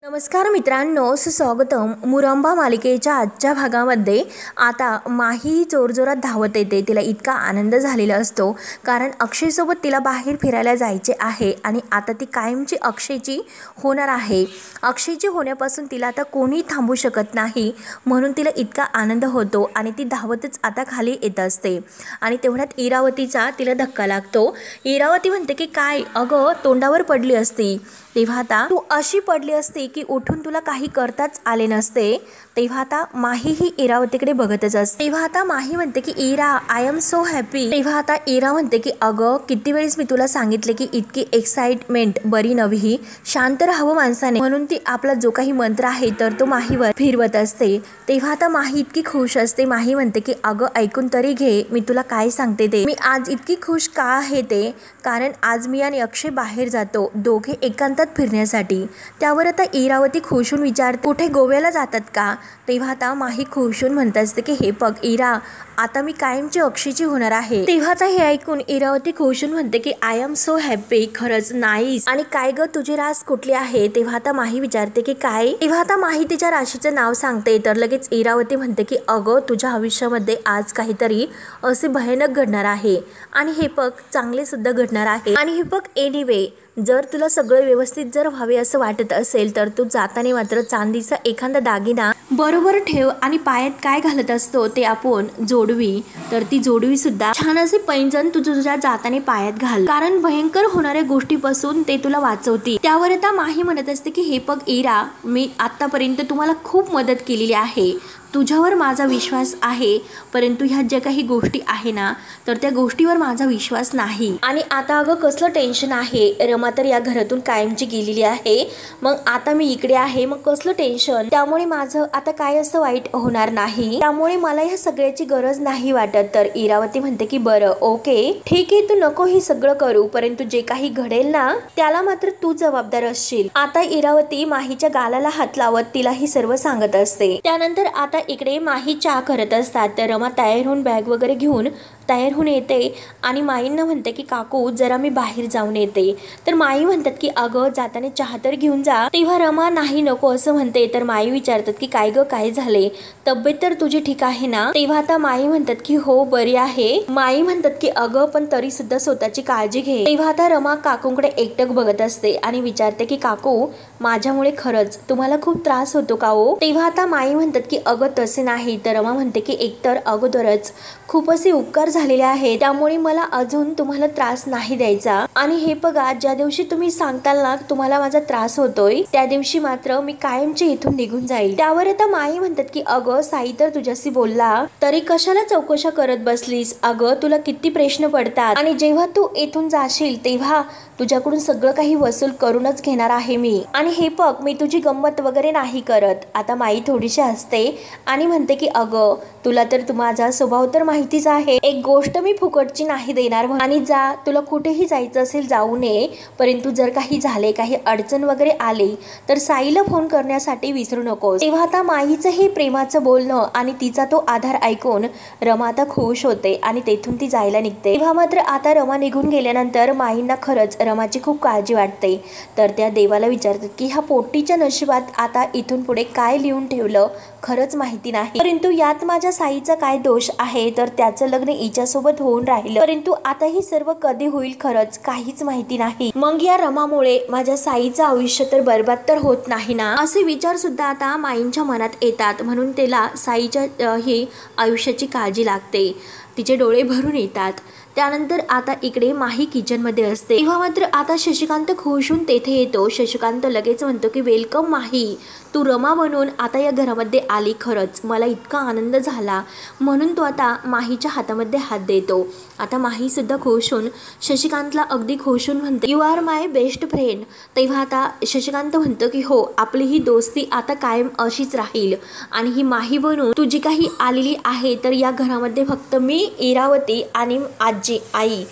नमस्कार मित्रांनो, सुस्वागतम. मुरंबा मालिकेच्या आजच्या भागामध्ये आता माही जोरजोरात धावत येते. तिला इतका आनंद झालेला असतो कारण अक्षयसोबत तिला बाहेर फिरायला जायचे आहे आणि आता ती कायमची अक्षयची होणार आहे. अक्षयची होण्यापासून तिला आता कोणी थांबू शकत नाही, म्हणून तिला इतका आनंद होतो आणि ती धावतच आता खाली येत असते. आणि तेवढ्यात इरावतीचा तिला धक्का लागतो. इरावती म्हणते की काय अगं, तोंडावर पडली असती तेव्हा आता तू अशी पडली असती की उठून तुला काही करताच आले नसते. तेव्हा आता माही ही इरावतीकडे बघतच असते. तेव्हा आता माही म्हणते की इरा, आय एम सो हॅपी. तेव्हा आता इरा म्हणते की अगं, किती वेळेस मी तुला सांगितले की इतकी एक्साइटमेंट बरी नव्हे, शांत राहावं माणसाने. म्हणून ती आपला जो काही मंत्र आहे तर तो माहीवर फिरवत असते. तेव्हा आता माही इतकी खुश असते. माही म्हणते की अगं, ऐकून तरी घे, मी तुला काय सांगते ते. मी आज इतकी खुश का आहे ते कारण आज मी आणि अक्षय बाहेर जातो, दोघे एकांतात फिरण्यासाठी. त्यावर आता इरावती खुशून विचारते, कुठे गोव्याला जातात का? तेव्हा आता माही खुशून म्हणत असते की हे बघ इरा, आता मी कायमची अक्षयची होणार आहे. तेव्हा आता हे ऐकून इरावती खुशून म्हणते की आय एम सो हॅपी. खरंच नाईस. आणि काय ग, तुझी रास कुठली आहे? तेव्हा आता माही विचारते की काय? तेव्हा आता माही तिच्या राशीचं नाव सांगते. तर लगेच इरावती म्हणते की अगं, तुझ्या आयुष्यामध्ये आज काहीतरी असे भयानक घडणार आहे आणि हे बघ चांगले सुद्धा घडणार आहे. आणि हे बघ एनिवे, जर तुला सगळं व्यवस्थित जर व्हावे असं वाटत असेल तर तू जाताना मात्र चांदीचा एखादा दागिना बरोबर ठेव आणि पायात काय घालत असतो ते आपण जोडवी, तर ती जोडवी सुद्धा छान असे पैंजण तू तुझ्या जाताना पायात घाल, कारण भयंकर होणाऱ्या गोष्टीपासून ते तुला वाचवते. त्यावर आता माही म्हणत असते की हे बघ इरा, मी आतापर्यंत तुम्हाला खूप मदत केलेली आहे, तुझ्यावर माझा विश्वास आहे, परंतु ह्या ज्या काही गोष्टी आहे ना तर त्या गोष्टीवर माझा विश्वास नाही. आणि आता अगं कसलं टेन्शन आहे, रमा तर या घरातून कायमची गेलेली आहे, मग आता मी इकडे आहे, मग कसलं टेन्शन. त्यामुळे माझं आता काय असं वाईट होणार नाही, त्यामुळे मला ह्या सगळ्याची गरज नाही वाटत. तर इरावती म्हणते की बरं ओके ठीक आहे, तू नको हे सगळं करू, परंतु जे काही घडेल ना त्याला मात्र तू जबाबदार असशील. आता इरावती माहीच्या गालाला हात लावत तिला ही सर्व सांगत असते. त्यानंतर आता इकडे माही चहा करत असतात. तर रमा तयार होऊन बॅग वगैरे घेऊन तयार होऊन येते आणि माईंना म्हणते की काकू जरा मी बाहेर जाऊन येते. तर माई म्हणतात की अगं, जाताना चहा तर घेऊन जा. तेव्हा रमा नाही नको असं म्हणते. तर माई विचारतात की काय ग, काय झाले, तब्येत तर तुझी ठीक आहे ना? तेव्हा आता माई म्हणतात की हो बरी आहे. माई म्हणतात की अगं, पण तरी सुद्धा स्वतःची काळजी घे. तेव्हा आता रमा काकूंकडे एकटक बघत असते आणि विचारते की काकू, माझ्यामुळे खरंच तुम्हाला खूप त्रास होतो का हो? तेव्हा आता माई म्हणतात की अगं तसे नाही. तर रमा म्हणते की एकतर अगोदरच खूप असे उपकार झालेले आहे, त्यामुळे मला अजून तुम्हाला त्रास नाही द्यायचा. आणि हे बघा, ज्या दिवशी तुम्ही सांगताल ना तुम्हाला माझा त्रास होतोय त्या दिवशी मात्र मी कायमची इथून निघून जाईल. त्यावर आता माई म्हणतात की अगं, साई तर तुझ्याशी बोलला, तरी कशाला चौकशा करत बसलीस? अगं, तुला किती प्रश्न पडतात आणि जेव्हा तू इथून जाशील तेव्हा तुझ्याकडून सगळं काही वसूल करूनच घेणार आहे मी. आणि हे बघ, मी तुझी गंमत वगैरे नाही करत. आता माई थोडीशी हसते आणि म्हणते की अगं, तुला तर माझा स्वभाव तर माहितीच आहे, एक गोष्ट मी फुकटची नाही देणार. आणि जा, तुला कुठेही जायचं असेल जाऊ नये, परंतु जर काही झाले, काही अडचण वगैरे आली तर साईला फोन करण्यासाठी विसरू नकोस. तेव्हा आता माईचं हे प्रेमाचं बोलणं आणि तिचा तो आधार ऐकून रमा आता खुश होते आणि तेथून ती जायला निघते. तेव्हा मात्र आता रमा निघून गेल्यानंतर माईंना खरंच रमाची खूप काळजी वाटते. तर त्या देवाला विचारतात की ह्या पोट्टीच्या नशिबात आता इथून पुढे काय लिहून ठेवलं खरंच माहिती नाही, परंतु यात माझ्या साईचा काय दोष आहे, तर त्याचं लग्न हिच्यासोबत होऊन राहिलं, परंतु आता ही सर्व कधी होईल खरंच काहीच माहिती नाही. मग या रमामुळे माझ्या साईचं आयुष्य तर बरबाद तर होत नाही ना, असे विचार सुद्धा आता माईंच्या मनात येतात. म्हणून त्याला साईच्या ही आयुष्याची काळजी लागते, तिचे डोळे भरून येतात. त्यानंतर आता इकडे माही किचनमध्ये असते. तेव्हा मात्र आता शशिकांत खुशून तेथे येतो. शशिकांत लगेच म्हणतो की वेलकम माही, तू रमा बनून आता या घरामध्ये आली, खरंच मला इतका आनंद झाला. म्हणून तो आता माहीच्या हातामध्ये हात देतो. आता माही सुद्धा खुश होऊन शशिकांतला अगदी खुश होऊन म्हणते you are my best friend. तेव्हा आता शशिकांत म्हणतो की हो, आपली ही दोस्ती आता कायम अशीच राहील. आणि ही माही बनून तू जी काही आलेली आहे तर या घरामध्ये फक्त मी, इरावती आणि आजी आई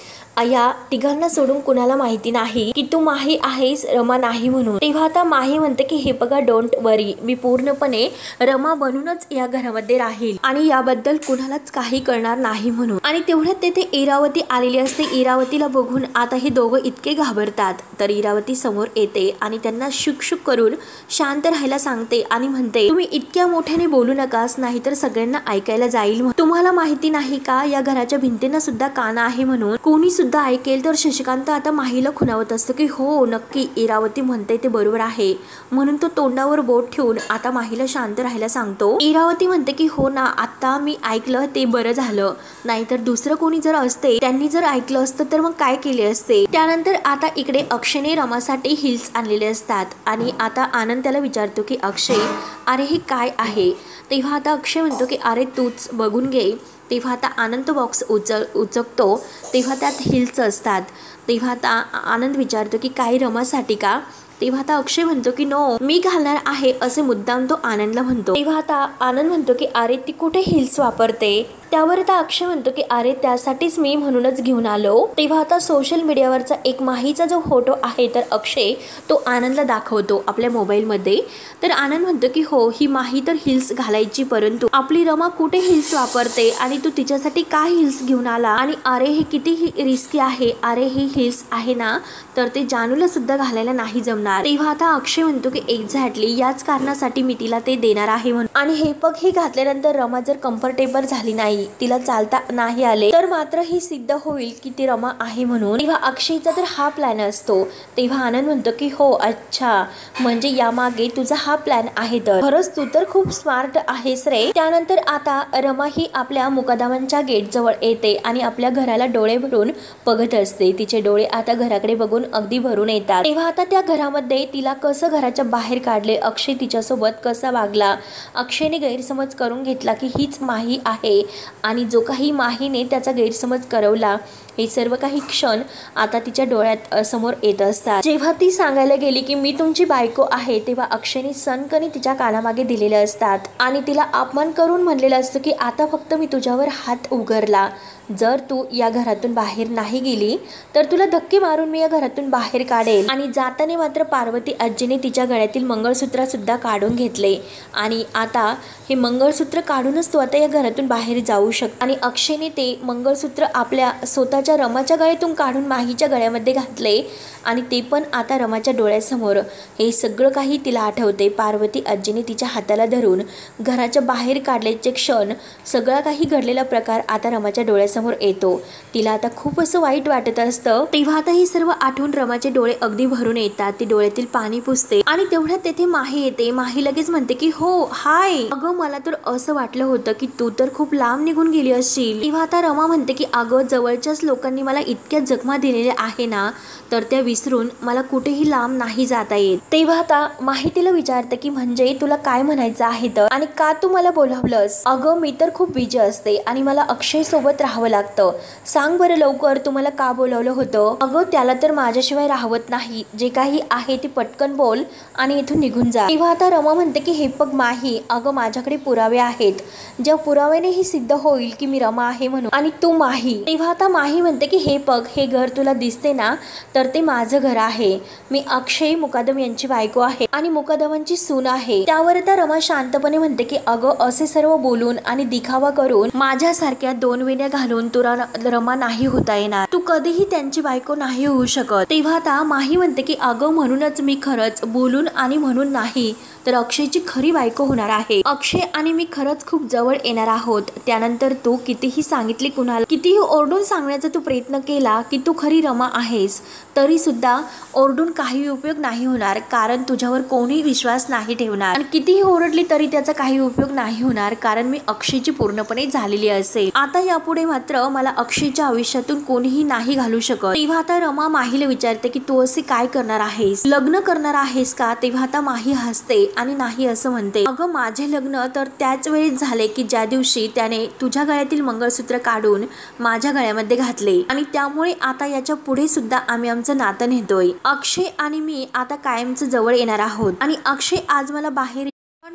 या तिघांना सोडून कुणाला माहिती नाही की तू माही आहेस, रमा नाही म्हणून. तेव्हा आता माही म्हणते की हे बघा, डोंट वरी, मी पूर्णपणे रमा बनूनच या घरामध्ये राहील आणि याबद्दल कुणालाच काही करणार नाही म्हणून. आणि तेवढ्यात तेथे इरावती आलेली असते. इरावतीला बघून आता हे दोघं इतके घाबरतात. तर इरावती समोर येते आणि त्यांना शुक करून शांत राहायला सांगते आणि म्हणते, तुम्ही इतक्या मोठ्याने बोलू नकास, नाहीतर सगळ्यांना ऐकायला जाईल. तुम्हाला माहिती नाही का या घराच्या भिंतींना सुद्धा कान आहे म्हणून? कोणी सुद्धा ऐकेल तर शशिकांत आता माहीला खुणावत असतो की हो नक्की इरावती म्हणते ते बरोबर आहे, म्हणून तो तोंडावर बोट ठेवून आता माहीला शांत राहायला सांगतो. इरावती म्हणते की हो ना, आता मी ऐकलं ते बरं झालं, नाहीतर दुसरं कोणी जर असते, त्यांनी जर ऐकलं असतं तर मग काय केले असते. त्यानंतर आता इकडे अक्षयने रमासाठी हिल्स आणलेले असतात आणि आता आनंद त्याला विचारतो की अक्षय, अरे हे काय आहे? तेव्हा आता अक्षय म्हणतो की अरे तूच बघून घे. तेव्हा आता आनंद बॉक्स उचकतो, तेव्हा त्यात हिल्स असतात. तेव्हा आता आनंद विचारतो की काय रमासाठी का? तेव्हा आता अक्षय म्हणतो की नो, मी घालणार आहे असे मुद्दाम तो आनंदला म्हणतो. तेव्हा आता आनंद म्हणतो की अरे ती कुठे हिल्स वापरते? त्यावर आता अक्षय म्हणतो की अरे त्यासाठीच मी म्हणूनच घेऊन आलो. तेव्हा आता सोशल मीडियावरचा एक माहीचा जो फोटो आहे तर अक्षय तो आनंदला दाखवतो आपल्या मोबाईलमध्ये. तर आनंद म्हणतो की हो, ही माही तर हिल्स घालायची, परंतु आपली रमा कुठे हिल्स वापरते आणि तू तिच्यासाठी काय हिल्स घेऊन आला? आणि अरे हे किती रिस्की आहे, अरे ही हिल्स आहे ना तर ते जानूला सुद्धा घालायला नाही जमणार. तेव्हा आता अक्षय म्हणतो की एक्झॅक्टली याच कारणासाठी मी तिला ते देणार आहे म्हणून. आणि हे पग हे घातल्यानंतर रमा जर कम्फर्टेबल झाली नाही, तिला चालता नाही आले, तर मात्र ही सिद्ध होईल की ती रमा आहे म्हणून. तेव्हा अक्षयचा तर हा प्लॅन असतो. तेव्हा आनंद म्हणतो की हो अच्छा, म्हणजे यामागे तुझा हा प्लॅन आहे, तर खरंच तू तर खूप स्मार्ट आहेस रे. त्यानंतर आता रमा ही आपल्या मुकादमांच्या गेट जवळ येते आणि आपल्या घराला डोळे भरून बघत असते. तिचे डोळे आता घराकडे बघून अगदी भरून येतात. तेव्हा आता त्या घरामध्ये तिला कसं घराच्या बाहेर काढले, अक्षय तिच्यासोबत कसा वागला, अक्षयने गैरसमज करून घेतला की हीच माही आहे आणि जो काही माहीने त्याचा गैरसमज करवला, हे सर्व काही क्षण आता तिच्या डोळ्यात समोर येत असतात. जेव्हा ती सांगायला गेली की मी तुमची बायको आहे, तेव्हा अक्षयने सनकणी तिच्या कानामागे दिलेले असतात आणि तिला अपमान करून म्हणलेलं असतं की आता फक्त मी तुझ्यावर हात उघडला, जर तू या घरातून बाहेर नाही गेली तर तुला धक्के मारून मी या घरातून बाहेर काढेल. आणि जाताना मात्र पार्वती आजीने तिच्या गळ्यातील मंगळसूत्र सुद्धा काढून घेतले आणि आता हे मंगळसूत्र काढूनच तू आता या घरातून बाहेर जाऊ शकतो. आणि अक्षयने ते मंगळसूत्र आपल्या स्वतःच्या रमाच्या गळ्यातून काढून माहीच्या गळ्यामध्ये घातले आणि ते पण आता रमाच्या डोळ्यासमोर. हे सगळं काही तिला आठवते. पार्वती आजीने तिच्या हाताला धरून घराच्या बाहेर काढल्याचे क्षण, सगळा काही घडलेला प्रकार आता रमाच्या डोळ्यासमोर येतो. तिला आता खूप असं वाईट वाटत असतं. तेव्हा आता हे सर्व आठवून रमाचे डोळे अगदी भरून येतात. ती डोळ्यातील पाणी पुसते आणि तेवढ्यात तेथे माही येते. माही लगेच म्हणते की हो हाय, अगं मला तर असं वाटलं होतं की तू तर खूप लांब निघून गेली असशील. तेव्हा आता रमा म्हणते की अगं जवळच्याच लोकांनी मला इतक्या जखमा दिलेल्या आहे ना, तर त्या विसरून मला कुठेही लांब नाही जाता येत. तेव्हा आता माही तिला विचारते की म्हणजे तुला काय म्हणायचं आहे तर, आणि का तू मला बोलावलंस? अगं मी तर खूप बिझी असते आणि मला अक्षय सोबत राहावं लागतं. सांग बरं लवकर तू मला का बोलावलं होतं? अगं त्याला तर माझ्याशिवाय राहवत नाही, जे काही आहे ते पटकन बोल आणि इथून निघून जा. तेव्हा आता रमा म्हणते की हे बघ माही, अगं माझ्याकडे पुरावे आहेत, ज्या पुराव्याने हे सिद्ध होईल की मी रमा आहे म्हणून आणि तू माही. तेव्हा आता माही म्हणते की हे बघ, हे घर तुला दिसते ना, तर ते माझं घर आहे. मी अक्षय मुकादम यांची बायको आहे आणि मुकादमांची सून आहे. त्यावर आता रमा शांतपणे म्हणते की अगं असे सर्व बोलून आणि दिखावा करून माझ्यासारख्या दोन वेण्या घालून तुला रमा नाही होता येणार. तू कधीही त्यांची बायको नाही होऊ शकत. तेव्हा आता माही म्हणते की अगं म्हणूनच मी खरंच बोलून आणि म्हणून नाही तर अक्षयची खरी बायको होणार आहे. अक्षय आणि मी खरंच खूप जवळ येणार आहोत. त्यानंतर तू कितीही सांगितले कुणाला, कितीही ओरडून सांगण्याचा तू प्रयत्न केला की तू खरी रमा आहेस, तरी सुद्धा ओरडून काही उपयोग नाही होणार, कारण तुझ्यावर कोणी विश्वास नाही ठेवणार. आणि कितीही ओरडली तरी त्याचा काही उपयोग नाही होणार, कारण मी अक्षयची पूर्णपणे झालेली असेल. आता यापुढे मात्र मला अक्षयच्या आयुष्यातून कोणीही नाही घालू शकत. तेव्हा आता रमा माहीला विचारते की तू असे काय करणार आहेस, लग्न करणार आहेस का? तेव्हा आता माही हसते आणि नाही असं म्हणते, अगं माझे लग्न तर त्याच वेळेस झाले की ज्या दिवशी त्याने तुझ्या गळ्यातील मंगळसूत्र काढून माझ्या गळ्यामध्ये घातले, आणि त्यामुळे आता याच्या पुढे सुद्धा आम्ही आमचं नातं नेतोय. अक्षय आणि मी आता कायमचं जवळ येणार आहोत. आणि अक्षय आज मला बाहेर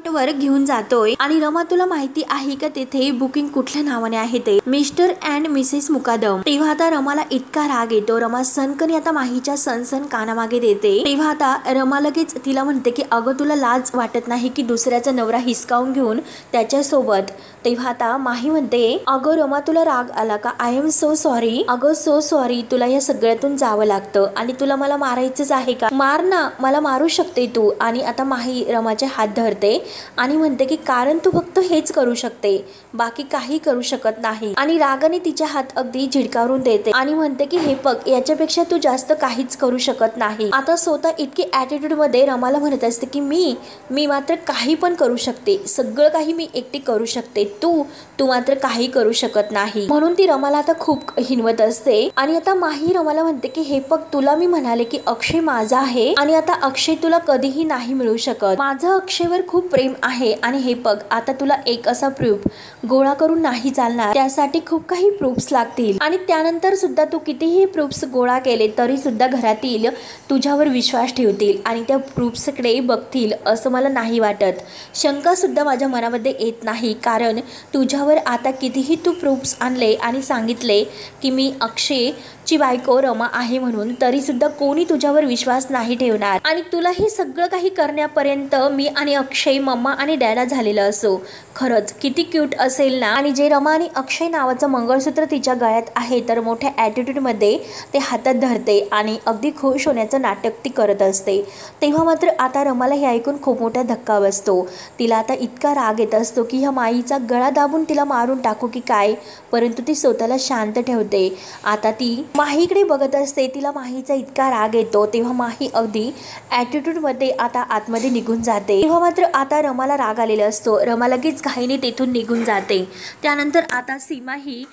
वर घेऊन जातोय आणि रमा तुला माहिती आहे का तेथे बुकिंग कुठल्या नावाने आहे ते? मिस्टर अँड मिसेस मुकादम. तेव्हा आता रमाला इतका राग येतो. रमा सनकनी आता माहीच्या सनसन कानामागे देते. तेव्हा आता रमा लगेच तिला म्हणते की अगं तुला लाज वाटत नाही की दुसऱ्याचा नवरा हिसकावून घेऊन त्याच्यासोबत? तेव्हा आता माही म्हणते अगं रमा तुला राग आला का? I am so sorry. अगं सो सॉरी. तुला या सगळ्यातून जावं लागतं आणि तुला मला मारायचंच आहे का? मार ना, मला मारू शकते तू. आणि आता माही रमाचे हात धरते आणि म्हणते की कारण तू फक्त हेच करू शकते, बाकी काही करू शकत नाही. आणि रागाने तिचे हात अगदी झिडकारून देते आणि म्हणते की हे बघ, याच्यापेक्षा तू जास्त काहीच करू शकत नाही. आता स्वतः इतकी ॲटिट्यूड मध्ये रमाला म्हणत असते की मी मात्र काही पण करू शकते, सगळं काही मी एकटी करू शकते, तू मात्र काही करू शकत नाही. म्हणून ती रमाला आता खूप हिनवत असते. आणि आता माही रमाला म्हणते की हे बघ, तुला मी म्हणाले की अक्षय माझा आहे आणि आता अक्षय तुला कधीही नाही मिळू शकत. माझं अक्षयवर खूप प्रेम आहे आणि हे बघ, आता तुला एक असा प्रूफ गोळा करून नाही चालणार, त्यासाठी खूप काही प्रूफ्स लागतील आणि त्यानंतर सुद्धा तू कितीही प्रूफ्स गोळा केले तरी सुद्धा घरातील तुझ्यावर विश्वास ठेवतील आणि त्या प्रूफ्सकडे बघतील असं मला नाही वाटत. शंका सुद्धा माझ्या मनामध्ये येत नाही, कारण तुझ्यावर आता कितीही तू प्रूफ्स आणले आणि सांगितले की मी अक्षयची बायको रमा आहे म्हणून, तरी सुद्धा कोणी तुझ्यावर विश्वास नाही ठेवणार. आणि तुला हे सगळं काही करण्यापर्यंत मी आणि अक्षय मम्मा आणि डॅडा झालेलं असो. खरंच किती क्यूट असेल ना. आणि जे रमा आणि अक्षय नावाचं मंगळसूत्र तिच्या गळ्यात आहे तर मोठ्या ॲटिट्यूडमध्ये ते हातात धरते आणि अगदी खुश होण्याचं नाटक ती करत असते. तेव्हा मात्र आता रमाला हे ऐकून खूप मोठा धक्का बसतो. तिला आता इतका राग येत असतो की ह्या माईचा गळा दाबून तिला मारून टाकू की काय, परंतु ती स्वतःला शांत ठेवते. आता ती माहीकडे बघत असते. तिला माहीचा इतका राग येतो. तेव्हा माही अगदी ॲटिट्यूडमध्ये आता आतमध्ये निघून जाते. तेव्हा मात्र आता रमाला राग आलेला असतो. रमा लगेच घाईने तेथून निघून जाते. त्यानंतर आता सीमा ही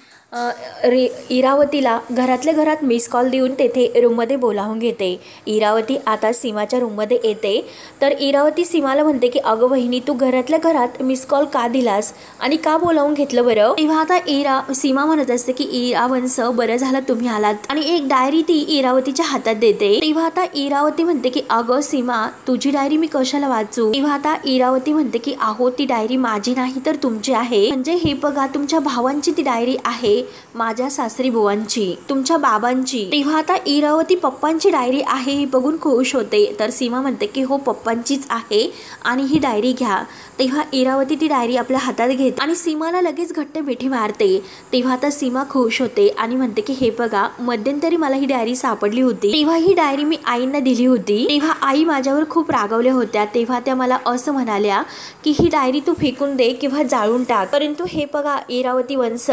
इरावतीला घरातल्या घरात मिस कॉल देऊन तेथे रूममध्ये बोलावून घेते. इरावती आता सीमाच्या रूममध्ये येते तर इरावती सीमाला म्हणते की अगं बहिणी, तू घरातल्या घरात मिस कॉल का दिलास आणि का बोलावून घेतलं बरं? तेव्हा आता सीमा म्हणत असते की इरावंश, बरं झालं तुम्ही आलात. आणि एक डायरी ती इरावतीच्या हातात देते. तेव्हा आता इरावती म्हणते की अगं सीमा, तुझी डायरी मी कशाला वाचू? तेव्हा आता इरावती म्हणते की अहो, ती डायरी माझी नाही तर तुमची आहे. म्हणजे हे बघा, तुमच्या भावांची ती डायरी आहे, माझ्या सासरी बुवांची, तुमच्या बाबांची. तेव्हा आता इरावती पप्पांची डायरी आहे हे बघून खुश होते. तर सीमा म्हणते की हो, पप्पांचीच आहे आणि ही डायरी घ्या. तेव्हा इरावती ती डायरी आपल्या हातात घेते आणि सीमाला लगेच घट्ट मिठी मारते. तेव्हा आता सीमा खुश होते आणि म्हणते की हे बघा, मध्यंतरी मला ही डायरी सापडली होती, तेव्हा ही डायरी मी आईंना दिली होती. तेव्हा आई माझ्यावर खूप रागावल्या होत्या. तेव्हा त्या मला असं म्हणाल्या की ही डायरी तू फेकून दे किंवा जाळून टाक. परंतु हे बघा इरावती वंश,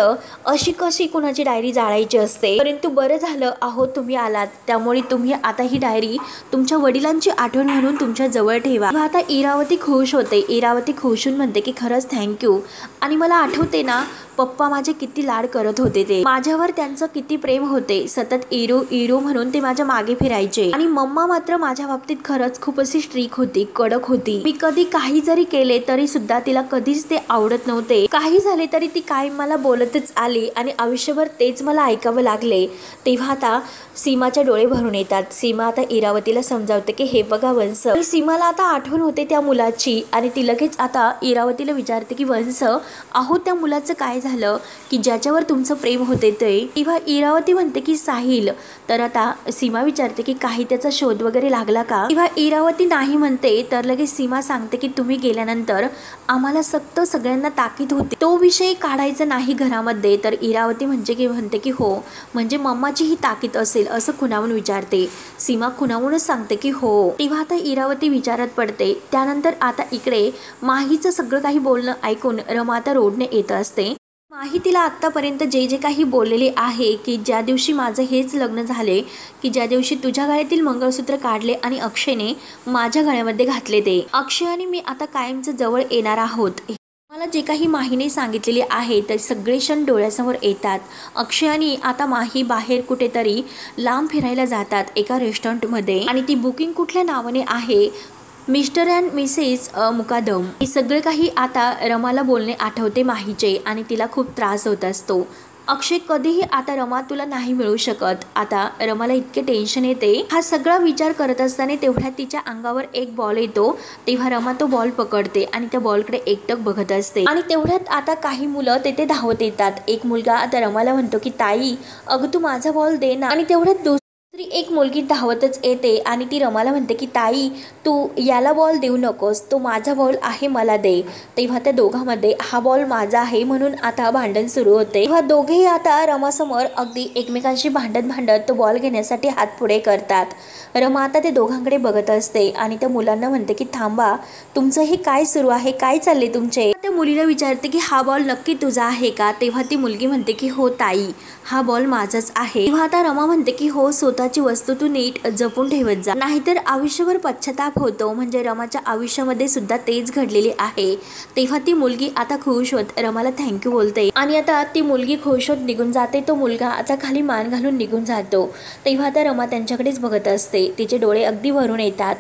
अशी कशी कुणाची डायरी जाळायची असते? परंतु बरं झालं अहो तुम्ही आलात, त्यामुळे तुम्ही आता ही डायरी तुमच्या वडिलांची आठवण म्हणून तुमच्या जवळ ठेवा. आता इरावती खुश होते. इरावती खुशून म्हणते की खरंच थँक्यू. आणि मला आठवते ना, पप्पा माझे किती लाड करत होते, ते माझ्यावर त्यांचं किती प्रेम होते. सतत इरो इरो म्हणून ते माझ्या मागे फिरायचे. आणि मम्मा मात्र माझ्या बाबतीत खरंच खूप अशी स्ट्रिक होती, कडक होती. मी कधी काही जरी केले तरी सुद्धा तिला कधीच ते आवडत नव्हते. काही झाले तरी ती कायम मला बोलतच आली आणि आयुष्यभर तेच मला ऐकावं लागले. तेव्हा आता सीमाच्या डोळे भरून येतात. सीमा आता इरावतीला समजावते की हे बघा वंश, सीमाला आता आठवण होते त्या मुलाची आणि ती लगेच आता इरावतीला विचारते की वंश, अहो त्या मुलाचं काय झालं की ज्याच्यावर तुमचं प्रेम होते ते? तेव्हा इरावती म्हणते की साहिल. तर आता सीमा विचारते की काही त्याचा शोध वगैरे लागला का? तेव्हा इरावती नाही म्हणते. तर लगेच सीमा सांगते की तुम्ही गेल्यानंतर आम्हाला सक्त सगळ्यांना ताकीद होती, तो विषय काढायचा नाही घरामध्ये. तर इरावती म्हणते की हो, म्हणजे मम्माची ही ताकीद असेल असं खुणावून विचारते. सीमा खुणावूनच सांगते की हो. तेव्हा आता इरावती विचारात पडते. त्यानंतर आता इकडे माहीचं सगळं काही बोलणं ऐकून रमा आता रोडने येत असते. माही तिला आत्तापर्यंत जे जे काही बोललेले आहे की ज्या दिवशी माझं हेच लग्न झाले, की ज्या दिवशी तुझ्या गळ्यातील मंगळसूत्र काढले आणि अक्षयने माझ्या गळ्यामध्ये घातले, ते अक्षय आणि मी आता कायमचं जवळ येणार आहोत. मला जे काही माहीने सांगितलेले आहे ते सगळे क्षण डोळ्यासमोर येतात. अक्षय आणि आता माही बाहेर कुठेतरी लांब फिरायला जातात एका रेस्टॉरंटमध्ये आणि ती बुकिंग कुठल्या नावाने आहे, मिस्टर अँड मिसेस मुकादम. हे सगळे काही आता रमाला बोलणे आठवते माहीचे आणि तिला खूप त्रास होत असतो. अक्षय कधीही आता रमा तुला नाही मिळू शकत. आता रमाला इतके टेन्शन येते. हा सगळा विचार करत असताना तेवढ्यात तिच्या अंगावर एक बॉल येतो. तेव्हा रमा तो बॉल पकडते आणि त्या बॉलकडे एकटक बघत असते. आणि तेवढ्यात आता काही मुलं तेथे धावत येतात. एक मुलगा आता रमाला म्हणतो की ताई अगं तू माझा बॉल दे ना. आणि तेवढ्यात दुसरी एक मुलगी धावतच येते आणि ती रमाला म्हणते की ताई तू याला बॉल देऊ नकोस, तो माझा बॉल आहे, मला दे. तेव्हा त्या दोघांमध्ये हा बॉल माझा आहे म्हणून आता भांडण सुरू होते. तेव्हा दोघेही आता रमासमोर अगदी एकमेकांशी भांडत तो बॉल घेण्यासाठी हात पुढे करतात. रमा आता ते दोघांकडे बघत असते आणि त्या मुलांना म्हणते की थांबा, तुमचं हे काय सुरू आहे, काय चालले तुमचे. त्या मुलीला विचारते की हा बॉल नक्की तुझा आहे का. तेव्हा ती मुलगी म्हणते की हो ताई, हा बॉल माझाच आहे. तेव्हा आता रमा म्हणते की हो, स्वतःची वस्तू तू नीट जपून ठेवत जा, नाहीतर आयुष्यभर पश्चाताप होतो. म्हणजे रमाच्या आयुष्यामध्ये सुद्धा तेच घडलेले आहे. तेव्हा ती मुलगी आता खुश होत रमाला थँक्यू बोलते आणि आता ती मुलगी खुश होत निघून जाते. तो मुलगा आता खाली मान घालून निघून जातो. तेव्हा आता रमा त्यांच्याकडेच बघत असते. तिचे डोळे अगदी भरून येतात.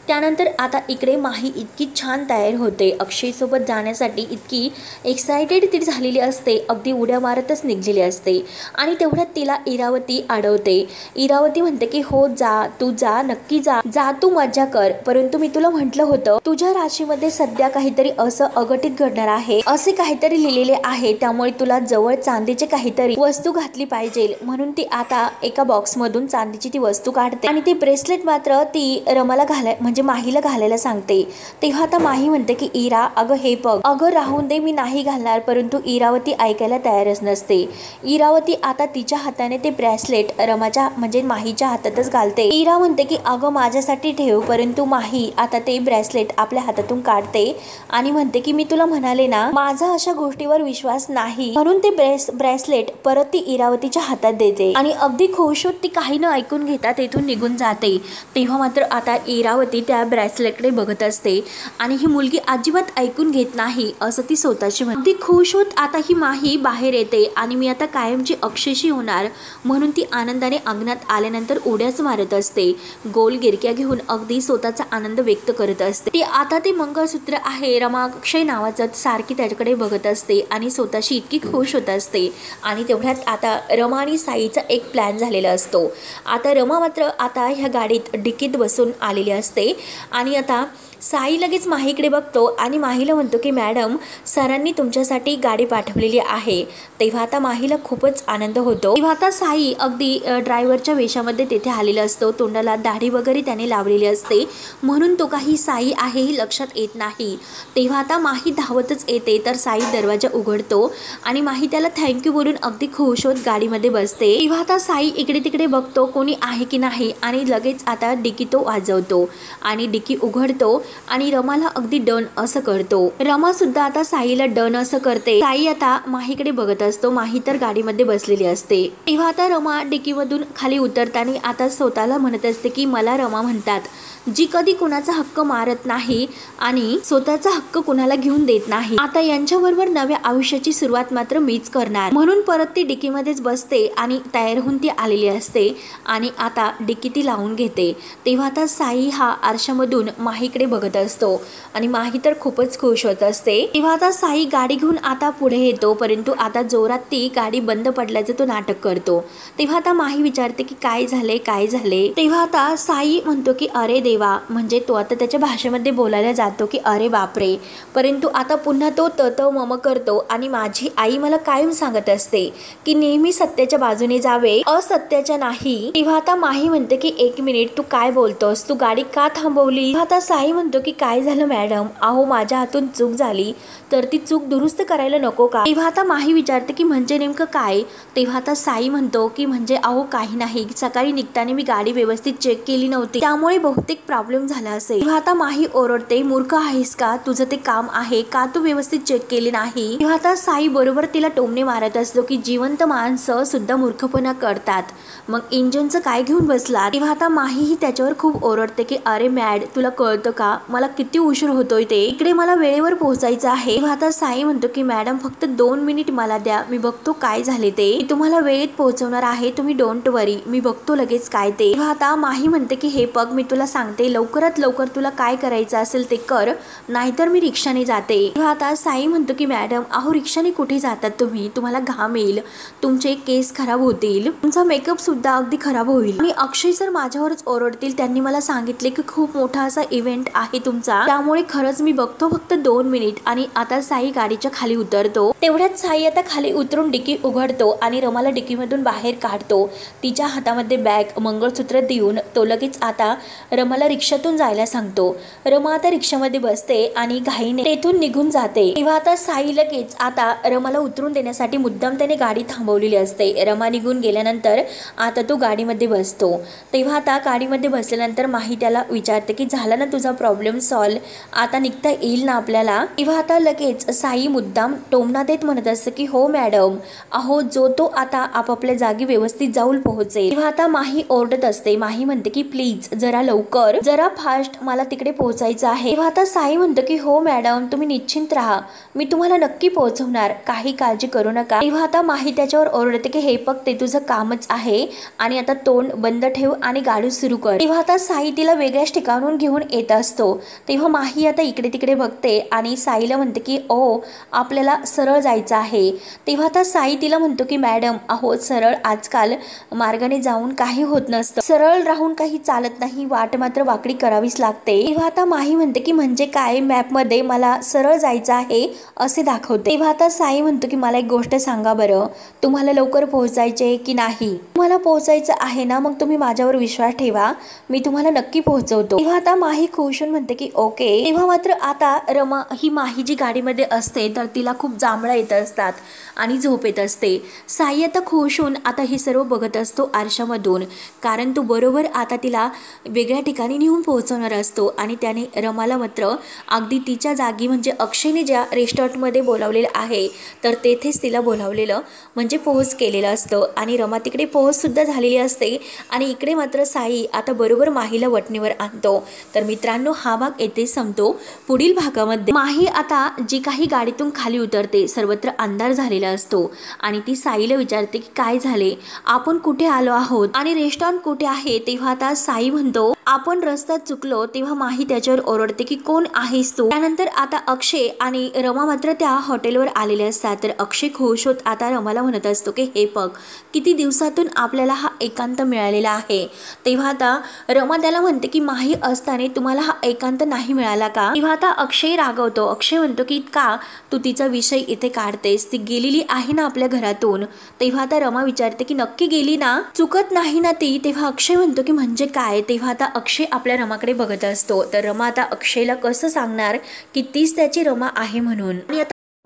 त्यानंतर आता इकडे माही इतकी छान तयार होते. अक्षयसोबत जाण्यासाठी इतकी एक्सायटेड ती झालेली असते. अगदी उड्या मारतच निघलेली असते. आणि तेवढ्यात तिला इरावती अडवते. इरावती म्हणते की हो जा, तू जा, नक्की जा, जा तू मज्जा कर. परंतु मी तुला म्हटलं होतं तुझ्या राशीमध्ये सध्या काहीतरी असं अघटित घडणार आहे, असे काहीतरी लिहिलेले आहे. त्यामुळे तुला जवळ चांदीचे काहीतरी वस्तू घातली पाहिजे. म्हणून ती आता एका बॉक्स मधून चांदीची ती वस्तू काढते आणि ते ब्रेसलेट मात्र ती रमाला म्हणजे माहीला घालायला सांगते. तेव्हा आता माही म्हणते की इरा अगं हे बघ, अगं राहून दे, मी नाही घालणार. परंतु इरावती ऐकायला तयारच नसते. इरावती आता तिच्या हाताने ते ब्रेसलेट रमाच्या म्हणजे माहीच्या हातातच घालते. इरा म्हणते की अगं माझ्यासाठी ठेव. परंतु माही आता ते ब्रेसलेट आपल्या हातातून काढते आणि म्हणते की मी तुला म्हणाले ना, माझा अशा गोष्टीवर विश्वास नाही. म्हणून ते ब्रेसलेट परत ती इरावतीच्या हातात देते आणि अगदी खुश होत ती काही न ऐकून घेता तेथून निघून जाते. तेव्हा मात्र आता इरावती त्या ब्रेसलेटकडे बघत असते आणि ही मुलगी अजिबात ऐकून घेत नाही असं ती स्वतःची म्हणते. अगदी खुश होत आता ही माही बाहेर येते आणि मी आता कायमची अक्षयशी होणार म्हणून ती आनंदाने अंगणात आल्यानंतर उड्याच मारत असते. गोल गिरक्या घेऊन अगदी स्वतःचा आनंद व्यक्त करत असते. ती आता ते मंगळसूत्र आहे रमा अक्षय नावाचं, सारखी त्याच्याकडे बघत असते आणि स्वतःशी इतकी खुश होत असते. आणि तेवढ्यात आता रमा आणि साईचा एक प्लॅन झालेला असतो. आता रमा मात्र आता ह्या गाडीत डिकीत बसून आलेली असते आणि आता साई लगेच माहीकडे बघतो आणि माहीला म्हणतो की मॅडम, सरांनी तुमच्यासाठी गाडी पाठवलेली आहे. तेव्हा आता माहीला खूपच आनंद होतो. तेव्हा आता साई अगदी ड्रायव्हरच्या वेशामध्ये तेथे आलेला असतो. तोंडाला दाढी वगैरे त्याने लावलेली असते म्हणून तो काही साई आहे ही लक्षात येत नाही. तेव्हा आता माही धावतच येते तर साई दरवाजा उघडतो आणि माही त्याला थँक्यू बोलून अगदी खुश होत गाडीमध्ये बसते. तेव्हा आता साई इकडे तिकडे बघतो कोणी आहे की नाही आणि लगेच आता डिकी तो वाजवतो आणि डिकी उघडतो आणि रमाला अगदी डन असं करतो. रमा सुद्धा आता साईला डन असं करते. साई आता माहीकडे बघत असतो. माही तर गाडीमध्ये बसलेली असते. तेव्हा आता रमा डिकीमधून खाली उतरताना आता स्वतःला म्हणत असते की मला रमा म्हणतात, जी कधी कुणाचा हक्क मारत नाही आणि स्वतःचा हक्क कुणाला घेऊन देत नाही. आता यांच्याबरोबर नव्या आयुष्याची सुरुवात मात्र मीच करणार. म्हणून परत ती डिकीमध्येच बसते आणि तयार होऊन ती आलेली असते आणि आता डिकी ती लावून घेते. तेव्हा आता साई हा आरशामधून माहीकडे बघत असतो आणि माही तर खूपच खुश होत असते. तेव्हा आता साई गाडी घेऊन आता पुढे येतो परंतु आता जोरात ती गाडी बंद पडल्याचं तो नाटक करतो. तेव्हा आता माही विचारते की काय झाले, काय झाले. तेव्हा आता साई म्हणतो की अरे देवा, म्हणजे तो आता त्याच्या भाषेमध्ये बोलायला जातो की अरे बापरे. परंतु आता पुन्हा तो तत मम करतो आणि माझी आई मला कायम सांगत असते की नेहमी सत्याच्या बाजूने जावे, असत्याच्या नाही. तेव्हा आता माही म्हणते की एक मिनिट, तू काय बोलतोस, तू गाडी का थांबवली. आता साई म्हणतो की काय झालं मॅडम, अहो माझ्या हातून चूक झाली तर ती चूक दुरुस्त करायला नको का. तेव्हा आता माही विचारते की म्हणजे नेमकं काय. तेव्हा आता साई म्हणतो की म्हणजे अहो काही नाही, सकाळी निघताना मी गाडी व्यवस्थित चेक केली नव्हती त्यामुळे बहुतेक प्रॉब्लेम झाला असेल. तेव्हा आता माही ओरडते, मूर्ख आहेस का, तुझं ते काम आहे का तू व्यवस्थित चेक केली नाही. तेव्हा आता साई बरोबर तिला टोमणे मारत असतो की जिवंत माणसं सुद्धा मूर्खपणा करतात, मग इंजिनचं काय घेऊन बसला. तेव्हा आता माही ही त्याच्यावर खूप ओरडते की अरे मॅड, तुला कळतं का मला किती उशीर होतोय, ते इकडे मला वेळेवर पोहोचायचं आहे. तेव्हा आता साई म्हणतो की मॅडम फक्त 2 मिनिट मला द्या, मी बघतो काय झाले ते, मी तुम्हाला वेळेत पोहोचवणार आहे, तुम्ही डोंट वरी, मी बघतो लगेच काय ते. तेव्हा आता माही म्हणते की हे बघ, मी तुला सांगते सांगते लवकरात लवकर तुला काय करायचं असेल ते कर, नाहीतर मी रिक्षाने जाते। तेव्हा आता साई म्हणतो की मॅडम अहो रिक्षाने कुठे जातात तुम्ही, तुम्हाला घाम येईल, तुमचे केस खराब होतील, तुमचा मेकअप सुद्धा अगदी खराब होईल आणि अक्षय सर माझ्यावरच ओरडतील। त्यांनी मला सांगितले की खूप मोठा असा इव्हेंट आहे तुमचा, त्यामुळे खरंच मी बघतो फक्त 2 मिनिट। आणि आता साई गाडीच्या खाली उतरतो। तेवढ्यात साई आता खाली उतरून डिकी उघडतो आणि रमाला डिकीमधून बाहेर काढतो। तिच्या हातामध्ये बॅग मंगळसूत्र देऊन तो लगेच आता रमाला रिक्षातून जायला सांगतो। रमा आता रिक्षामध्ये बसते आणि घाईने तेथून निघून जाते। तेव्हा आता साई लगेच आता रमाला उतरून देण्यासाठी मुद्दाम त्याने गाडी थांबवलेली असते। रमा निघून गेल्यानंतर आता तो गाडीमध्ये बसतो। तेव्हा आता गाडीमध्ये बसल्यानंतर माही त्याला विचारते की झाला ना तुझा प्रॉब्लेम सॉल्व, आता निघता येईल ना आपल्याला। तेव्हा आता लगेच साई मुद्दाम टोमणा देत म्हणत असते की हो मॅडम, अहो जो तो आता आपापल्या जागी व्यवस्थित जाऊन पोहोचेल। तेव्हा आता माही ओरडत असते। माही म्हणते की प्लीज जरा लवकर, जरा फास्ट, मला तिकडे पोहोचायचं आहे। तेव्हा आता साई म्हणतो की हो मॅडम तुम्ही निश्चिंत राहा, मी तुम्हाला नक्की पोहोचवणार, काही काळजी करू नका। तेव्हा आता माही त्याच्यावर ओरडते की हे बघ ते तुझं कामच आहे आणि आता तोंड बंद ठेव आणि गाडी सुरू कर। तेव्हा आता साई तिला वेगळ्याच ठिकाणून घेऊन येत असतो। तेव्हा माही आता इकडे तिकडे बघते आणि साईला म्हणते की ओ आपल्याला सरळ जायचं आहे। तेव्हा आता साई तिला म्हणतो की मॅडम अहो सरळ आजकाल मार्गाने जाऊन काही होत नसतं, सरळ राहून काही चालत नाही, वाट मात्र वाकडी करावीच लागते। तेव्हा आता माही म्हणते की म्हणजे काय, मॅप मध्ये मला सरळ जायचं आहे असे दाखवते। तेव्हा आता साई म्हणतो की मला एक गोष्ट सांगा बरं, तुम्हाला लवकर पोहोचायचे की नाही, तुम्हाला पोहोचायचं आहे ना, मग तुम्ही माझ्यावर विश्वास ठेवा, मी तुम्हाला नक्की पोहोचवतो। तेव्हा आता माही खुश म्हणते की ओके। तेव्हा मात्र आता रमा ही माही जी गाडीमध्ये असते तर तिला खूप जांभळा येत असतात आणि झोप येत असते। साई आता खुश होऊन आता हे सर्व बघत असतो आरशामधून, कारण तो बरोबर आता तिला वेगळ्या ठिकाणी नेऊन पोहोचवणार असतो आणि त्याने रमाला मात्र अगदी तिच्या जागी म्हणजे अक्षयने ज्या रेस्टॉरंटमध्ये बोलावलेलं आहे तर तेथेच तिला बोलावलेलं म्हणजे पोहोच केलेलं असतं आणि रमा तिकडे पोहोच सुद्धा झालेली असते आणि इकडे मात्र साई आता बरोबर माहीला वटणीवर आणतो। तर मित्रांनो हा भाग येथे संपतो। पुढील भागामध्ये माही आता जी काही गाडीतून खाली उतरते, सर्वत्र अंधार झालेला असतो आणि ती साईला विचारते की काय झाले, आपण कुठे आलो आहोत आणि रेस्टॉरंट कुठे आहे। तेव्हा आता साई म्हणतो आपण रस्ता चुकलो। तेव्हा माही त्याच्यावर ओरडते की कोण आहेस तू। त्यानंतर आता अक्षय आणि रमा मात्र त्या हॉटेलवर आलेले असतात। तर अक्षय खुश होत आता रमाला म्हणत असतो की हे बघ किती दिवसातून आपल्याला हा एकांत मिळालेला आहे। तेव्हा आता रमा त्याला म्हणते की माही असताना तुम्हाला हा एकांत नाही मिळाला का। तेव्हा आता अक्षय रागवतो। अक्षय म्हणतो की का तू तिचा विषय इथे काढतेस, ती गेलेली आहे ना आपल्या घरातून। तेव्हा आता रमा विचारते की नक्की गेली ना, चुकत नाही ना ती। तेव्हा अक्षय म्हणतो की म्हणजे काय। तेव्हा आता अक्षय आपल्या रमाकडे बघत असतो। तर रमा आता अक्षयला कसं सांगणार की तीच त्याची रमा आहे म्हणून।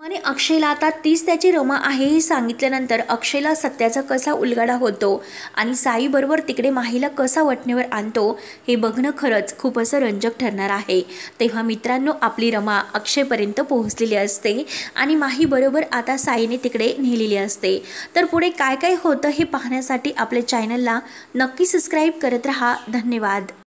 आणि अक्षयला आता तीच त्याची रमा आहे हे सांगितल्यानंतर अक्षयला सत्याचा कसा उलगडा होतो आणि साई बरोबर तिकडे माहीला कसा वटणीवर आणतो हे बघणं खरंच खूप असं रंजक ठरणार आहे। तेव्हा मित्रांनो आपली रमा अक्षयपर्यंत पोहोचलेली असते आणि माही बरोबर आता साईने तिकडे नेलेली असते। तर पुढे काय काय होतं हे पाहण्यासाठी आपल्या चॅनलला नक्की सबस्क्राईब करत राहा। धन्यवाद।